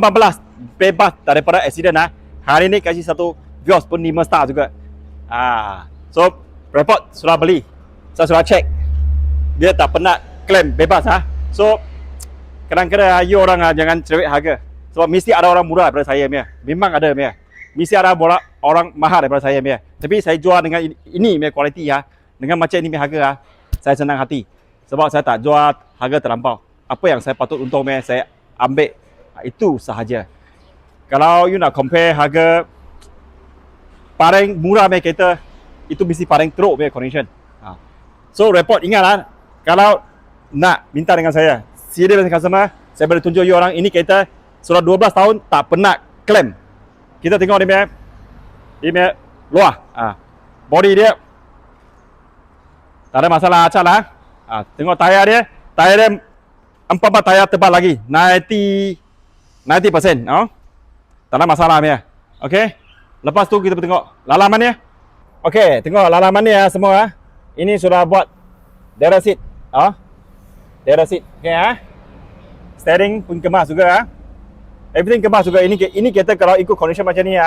14 bebas daripada accident Hari ni kasih satu Vios pun 5 star juga. So report sudah beli. Saya sudah check. Dia tak pernah claim bebas So kadang-kadang you orang jangan cerewet harga. Sebab mesti ada orang murah daripada saya punya. Memang ada punya. Mesti ada orang mahal daripada saya punya. Tapi saya jual dengan ini punya kualiti dengan macam ini punya harga saya senang hati. Sebab saya tak jual harga terlampau. Apa yang saya patut untung punya saya ambil. Itu sahaja. Kalau you nak compare harga paling murah punya kereta, itu mesti paling teruk punya condition. So report ingat kalau nak minta dengan saya, serious customer, saya boleh tunjuk you orang ini kereta sudah 12 tahun tak pernah claim. Kita tengok dia punya luar. Body dia tak ada masalah acak tengok tayar dia 4 tayar tebal lagi 90% tak ada masalah punya. Okay, lepas tu kita tengok lalaman dia. Okay, tengok lalaman dia semua ini sudah buat Dera seat Dera seat. Okay steering pun kemas juga everything kemas juga. Ini kereta kalau ikut condition macam ni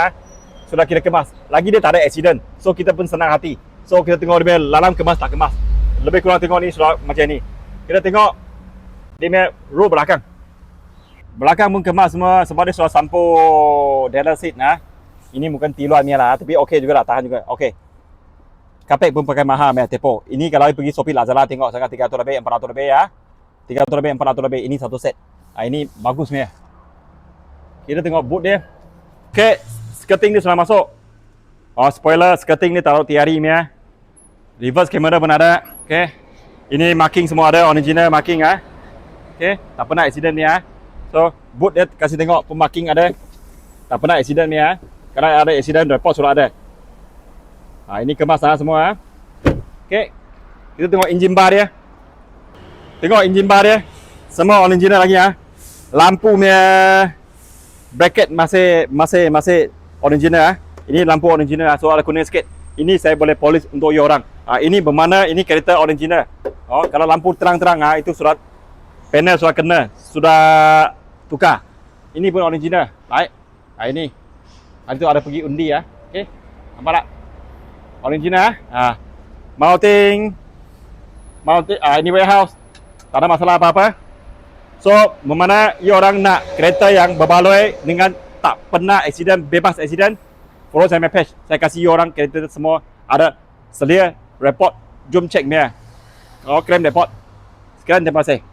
sudah kira kemas. Lagi dia tak ada accident, so kita pun senang hati. So kita tengok dia lalam kemas tak kemas, lebih kurang tengok ni sudah macam ni. Kita tengok dia punya row belakang pun kemas semua sebab dia sudah sampo Dera seat Ini bukan tiluan ni tapi okey juga tahan juga. Okey, kapek pun pakai mahal tepo. Ini kalau pergi Shopee Lazada tengok sangat 300 lebih 400 lebih 300 lebih 400 lebih. Ini satu set. Ini bagus ni. Kita tengok boot dia. Okey, skirting dia sudah masuk. Spoiler skirting ni taruh tiari ni Reverse camera pun ada. Okey, ini marking semua ada, original marking Okey, tak pernah accident ni So boot dia kasih tengok pun marking ada, tak pernah accident ni Kalau ada accident report sudah ada. Ini kemas semua Okey, kita tengok engine bar dia. Tengok engine bar dia semua original lagi Lampu punya bracket masih original Ini lampu original so ada kuning sikit. Ini saya boleh polish untuk you orang. Ini bermakna ini kereta original. Kalau lampu terang-terang itu surat panel sudah kena, sudah tukar. Ini pun original. Baik. Ini. Itu ada pergi undi Okey. Nampak tak? Original mounting ini warehouse. Tak ada masalah apa-apa. So, bermakna you orang nak kereta yang berbaloi dengan tak pernah accident, bebas accident, follow saya punya page. Saya kasih you orang kereta semua ada selia report. Jom check ni claim report. Sekian, terima kasih.